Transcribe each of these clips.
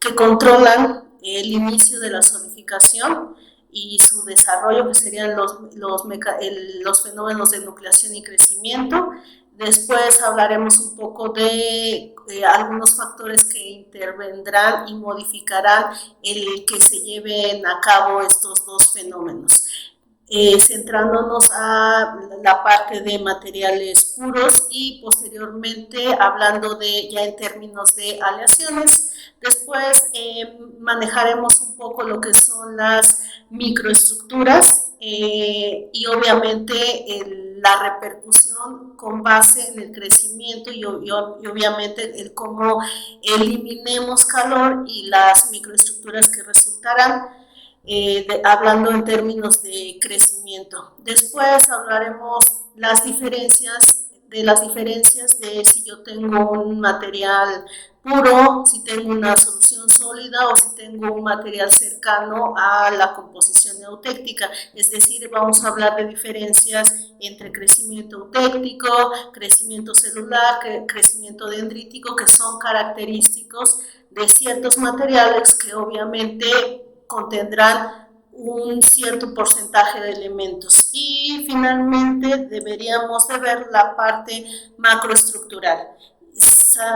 que controlan el inicio de la solidificación y su desarrollo, que serían los fenómenos de nucleación y crecimiento. Después hablaremos un poco de algunos factores que intervendrán y modificarán el que se lleven a cabo estos dos fenómenos. Centrándonos a la parte de materiales puros y posteriormente hablando de ya en términos de aleaciones. Después manejaremos un poco lo que son las microestructuras y obviamente la repercusión con base en el crecimiento y obviamente el cómo eliminemos calor y las microestructuras que resultarán. Hablando en términos de crecimiento. Después hablaremos las diferencias de si yo tengo un material puro, si tengo una solución sólida o si tengo un material cercano a la composición eutéctica. Es decir, vamos a hablar de diferencias entre crecimiento eutéctico, crecimiento celular, crecimiento dendrítico, que son característicos de ciertos materiales que obviamente contendrán un cierto porcentaje de elementos. Y finalmente deberíamos de ver la parte macroestructural.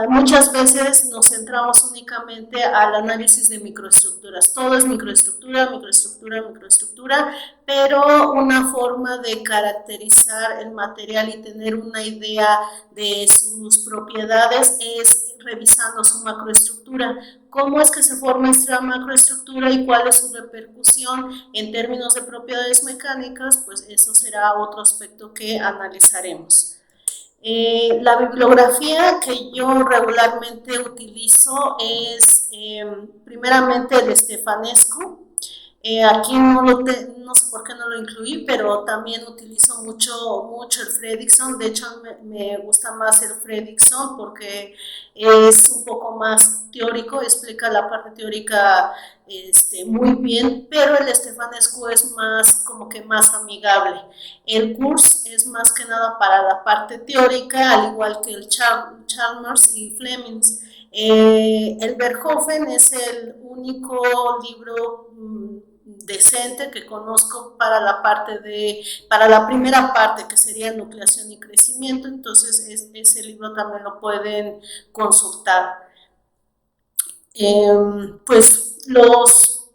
Muchas veces nos centramos únicamente al análisis de microestructuras. Todo es microestructura, microestructura, microestructura, pero una forma de caracterizar el material y tener una idea de sus propiedades es revisando su macroestructura. ¿Cómo es que se forma esta macroestructura y cuál es su repercusión en términos de propiedades mecánicas? Pues eso será otro aspecto que analizaremos. La bibliografía que yo regularmente utilizo es primeramente el Stefanescu. Aquí no sé por qué no lo incluí, pero también utilizo mucho el Fredrickson. De hecho, me gusta más el Fredrickson porque es un poco más teórico, explica la parte teórica muy bien, pero el Stefanescu es más como que más amigable. El Kurz es más que nada para la parte teórica, al igual que el Chalmers y Flemings. El Verhoeven es el único libro decente que conozco para la primera parte, que sería nucleación y crecimiento. Entonces ese libro también lo pueden consultar. Pues los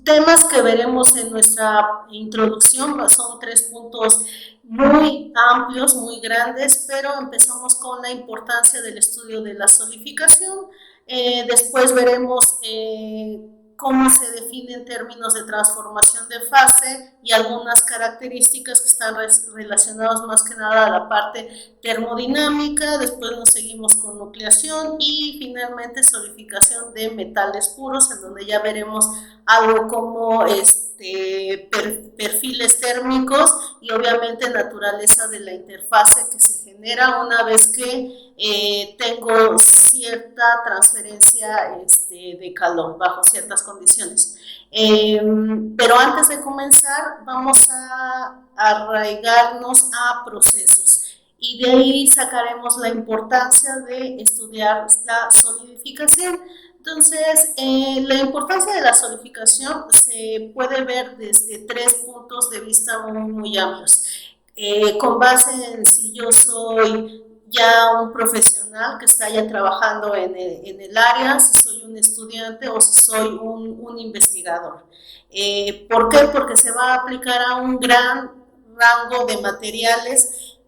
temas que veremos en nuestra introducción son 3 puntos muy amplios, muy grandes, pero empezamos con la importancia del estudio de la solidificación. Después veremos cómo se define en términos de transformación de fase y algunas características que están relacionadas más que nada a la parte termodinámica. Después nos seguimos con nucleación y finalmente solidificación de metales puros, en donde ya veremos algo como perfiles térmicos y obviamente naturaleza de la interfase que se genera una vez que tengo cierta transferencia de calor bajo ciertas condiciones. Pero antes de comenzar vamos a arraigarnos a procesos y de ahí sacaremos la importancia de estudiar la solidificación. Entonces, la importancia de la solidificación se puede ver desde 3 puntos de vista muy amplios. Con base en si yo soy ya un profesional que está ya trabajando en el área, si soy un estudiante o si soy un investigador. ¿Por qué? Porque se va a aplicar a un gran rango de materiales.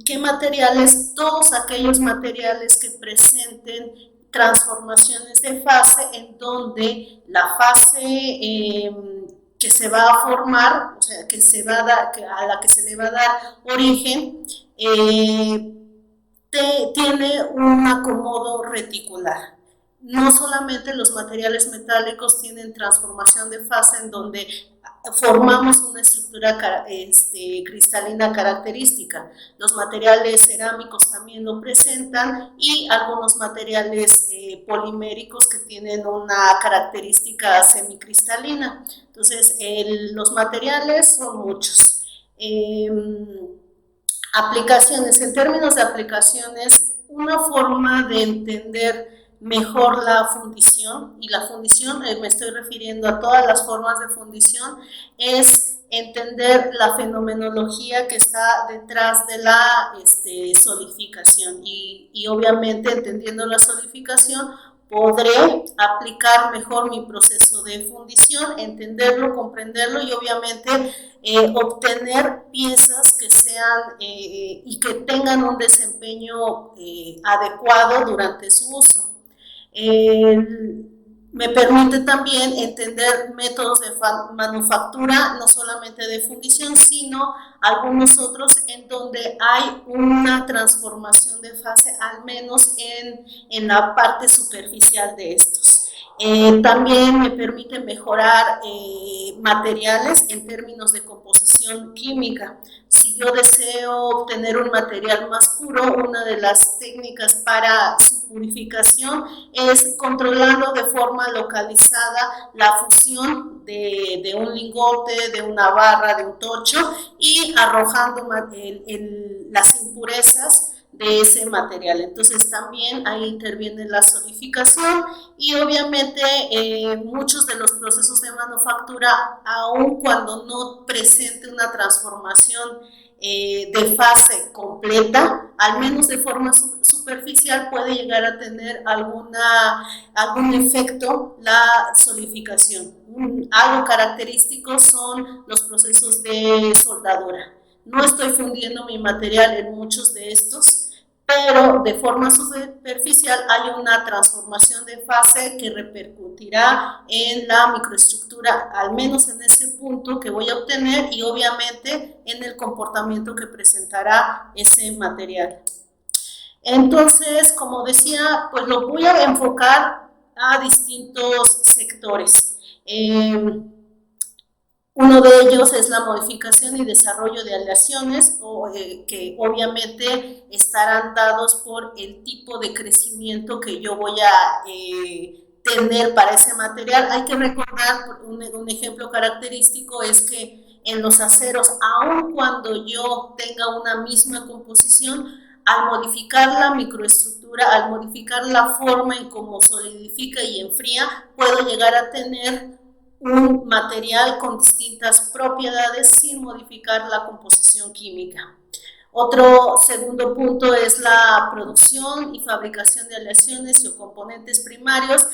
¿Qué materiales? Todos aquellos materiales que presenten transformaciones de fase en donde la fase que se va a formar, o sea, a la que se le va a dar origen, tiene un acomodo reticular. No solamente los materiales metálicos tienen transformación de fase en donde formamos una estructura cristalina característica. Los materiales cerámicos también lo presentan y algunos materiales poliméricos que tienen una característica semicristalina. Entonces, los materiales son muchos. Aplicaciones, en términos de aplicaciones, una forma de entender mejor la fundición, y la fundición, me estoy refiriendo a todas las formas de fundición, es entender la fenomenología que está detrás de la solidificación y obviamente entendiendo la solidificación podré aplicar mejor mi proceso de fundición, entenderlo, comprenderlo y obviamente obtener piezas que sean y que tengan un desempeño adecuado durante su uso. Me permite también entender métodos de manufactura, no solamente de fundición, sino algunos otros en donde hay una transformación de fase, al menos en la parte superficial de estos. También me permite mejorar materiales en términos de composición química. Si yo deseo obtener un material más puro, una de las técnicas para su purificación es controlando de forma localizada la fusión de un lingote, de una barra, de un tocho y arrojando las impurezas de ese material. Entonces también ahí interviene la solidificación y obviamente muchos de los procesos de manufactura, aun cuando no presente una transformación de fase completa, al menos de forma superficial, puede llegar a tener algún efecto la solidificación. Algo característico son los procesos de soldadura. No estoy fundiendo mi material en muchos de estos, pero de forma superficial hay una transformación de fase que repercutirá en la microestructura, al menos en ese punto que voy a obtener y obviamente en el comportamiento que presentará ese material. Entonces, como decía, pues lo voy a enfocar a distintos sectores. Uno de ellos es la modificación y desarrollo de aleaciones, que obviamente estarán dados por el tipo de crecimiento que yo voy a tener para ese material. Hay que recordar, un ejemplo característico es que en los aceros, aun cuando yo tenga una misma composición, al modificar la microestructura, al modificar la forma en cómo solidifica y enfría, puedo llegar a tener un material con distintas propiedades sin modificar la composición química. Otro segundo punto es la producción y fabricación de aleaciones o componentes primarios,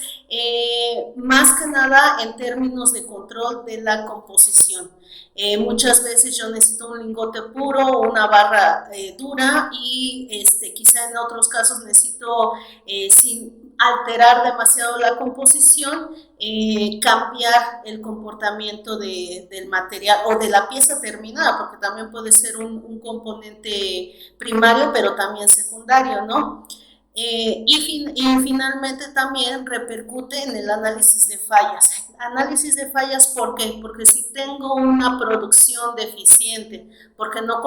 más que nada en términos de control de la composición. Muchas veces yo necesito un lingote puro o una barra dura y quizá en otros casos necesito, sin alterar demasiado la composición, cambiar el comportamiento del material o de la pieza terminada, porque también puede ser un componente primario, pero también secundario, ¿no? Y finalmente también repercute en el análisis de fallas. Análisis de fallas, ¿por qué? Porque si tengo una producción deficiente, porque no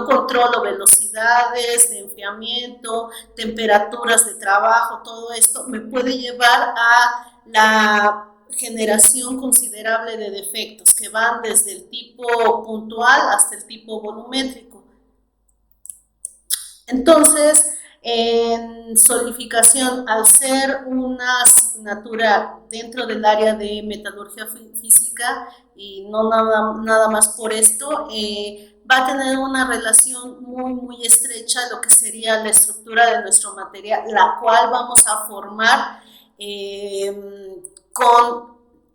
controlo velocidades de enfriamiento, temperaturas de trabajo, todo esto me puede llevar a la generación considerable de defectos que van desde el tipo puntual hasta el tipo volumétrico. Entonces, en solidificación, al ser una asignatura dentro del área de metalurgia física y no nada más por esto, va a tener una relación muy estrecha a lo que sería la estructura de nuestro material, la cual vamos a formar con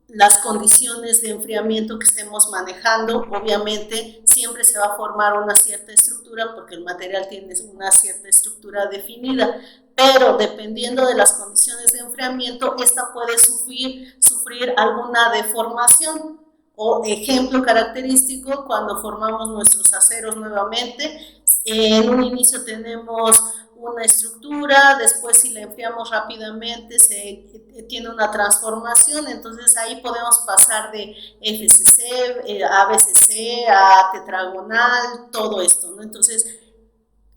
las condiciones de enfriamiento que estemos manejando. Obviamente siempre se va a formar una cierta estructura porque el material tiene una cierta estructura definida, pero dependiendo de las condiciones de enfriamiento, esta puede sufrir alguna deformación. O ejemplo característico, cuando formamos nuestros aceros nuevamente, en un inicio tenemos una estructura, después si la enfriamos rápidamente tiene una transformación, entonces ahí podemos pasar de FCC, a BCC, a tetragonal, todo esto, ¿no? Entonces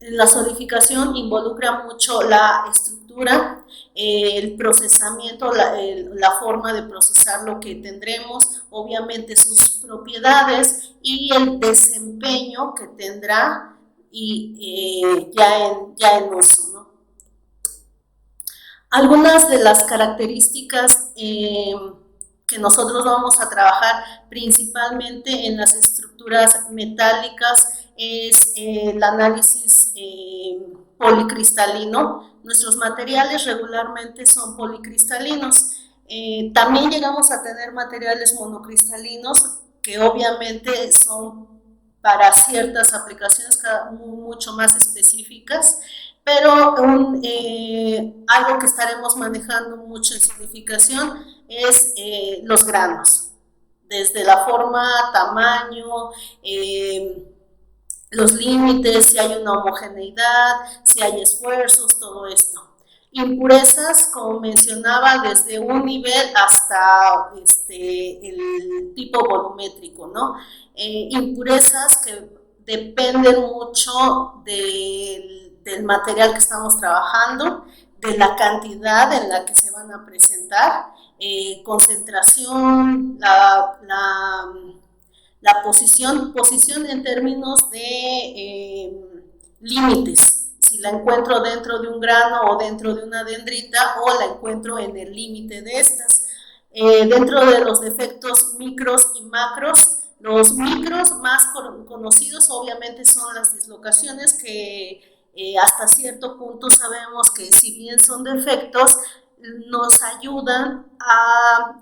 la solidificación involucra mucho la estructura, el procesamiento, la forma de procesar lo que tendremos, obviamente sus propiedades y el desempeño que tendrá y ya en uso, ¿no? Algunas de las características que nosotros vamos a trabajar principalmente en las estructuras metálicas es el análisis policristalino. Nuestros materiales regularmente son policristalinos. También llegamos a tener materiales monocristalinos que obviamente son para ciertas aplicaciones mucho más específicas, pero algo que estaremos manejando mucho en solidificación es los granos, desde la forma, tamaño, los límites, si hay una homogeneidad, si hay esfuerzos, todo esto. Impurezas, como mencionaba, desde un nivel hasta el tipo volumétrico, ¿no? Impurezas que dependen mucho del material que estamos trabajando, de la cantidad en la que se van a presentar, concentración, la posición en términos de límites, si la encuentro dentro de un grano o dentro de una dendrita o la encuentro en el límite de estas. Dentro de los defectos micros y macros, los micros más conocidos obviamente son las dislocaciones que hasta cierto punto sabemos que si bien son defectos, nos ayudan a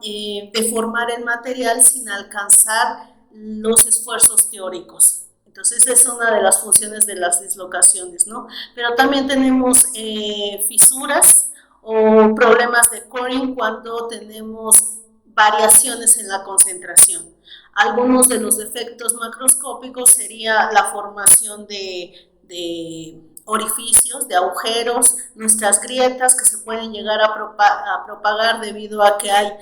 deformar el material sin alcanzar los esfuerzos teóricos. Entonces es una de las funciones de las dislocaciones, ¿no? Pero también tenemos fisuras o problemas de coring cuando tenemos variaciones en la concentración. Algunos de los defectos macroscópicos sería la formación de orificios, de agujeros, nuestras grietas que se pueden llegar a propagar debido a que hay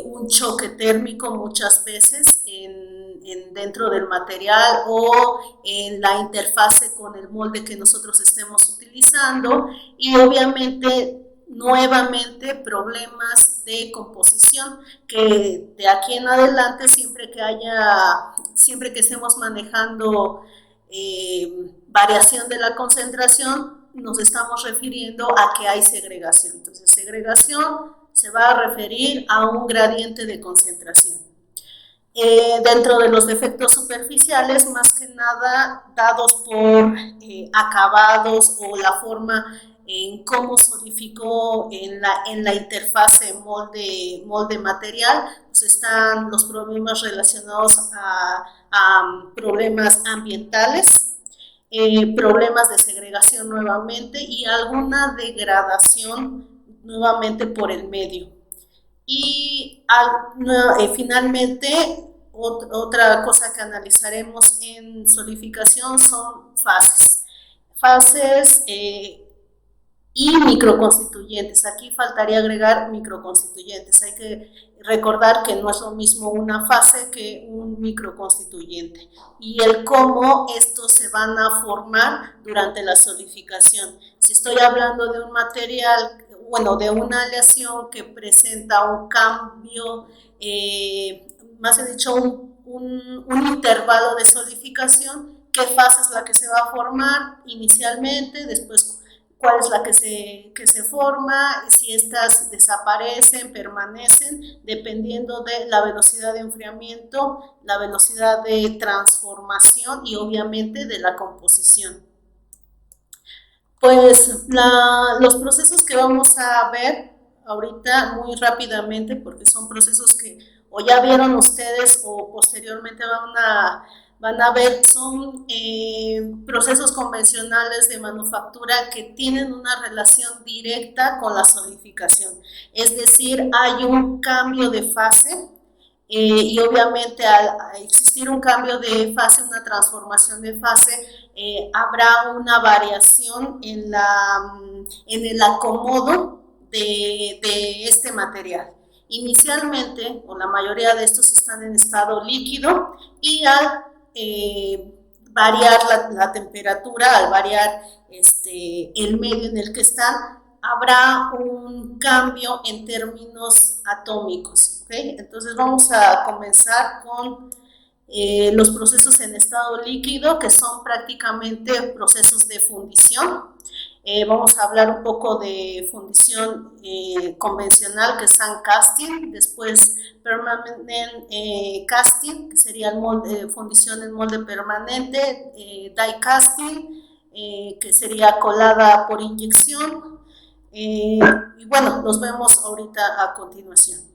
un choque térmico muchas veces dentro del material o en la interfase con el molde que nosotros estemos utilizando, y obviamente nuevamente problemas de composición que de aquí en adelante siempre que estemos manejando variación de la concentración, nos estamos refiriendo a que hay segregación. Entonces, segregación se va a referir a un gradiente de concentración. Dentro de los defectos superficiales, más que nada dados por acabados o la forma en cómo solidificó en la interfase molde-material, pues están los problemas relacionados a problemas ambientales, problemas de segregación nuevamente y alguna degradación nuevamente por el medio. Y finalmente, otra cosa que analizaremos en solidificación son fases. Fases y microconstituyentes. Aquí faltaría agregar microconstituyentes. Hay que recordar que no es lo mismo una fase que un microconstituyente, y el cómo estos se van a formar durante la solidificación. Si estoy hablando de un material, bueno, de una aleación que presenta un cambio, más he dicho, un intervalo de solidificación, ¿qué fase es la que se va a formar inicialmente? Después, cuál es la que se forma, si estas desaparecen, permanecen, dependiendo de la velocidad de enfriamiento, la velocidad de transformación y obviamente de la composición. Pues los procesos que vamos a ver ahorita muy rápidamente, porque son procesos que o ya vieron ustedes o posteriormente van a ver, son procesos convencionales de manufactura que tienen una relación directa con la solidificación. Es decir, hay un cambio de fase y obviamente al existir un cambio de fase, una transformación de fase, habrá una variación en el acomodo de este material. Inicialmente, o la mayoría de estos están en estado líquido, y al variar la temperatura, al variar el medio en el que están, habrá un cambio en términos atómicos. ¿Okay? Entonces vamos a comenzar con los procesos en estado líquido, que son prácticamente procesos de fundición. Vamos a hablar un poco de fundición convencional, que es sand casting, después permanent casting, que sería el molde, fundición en molde permanente, die casting, que sería colada por inyección, y bueno, los vemos ahorita a continuación.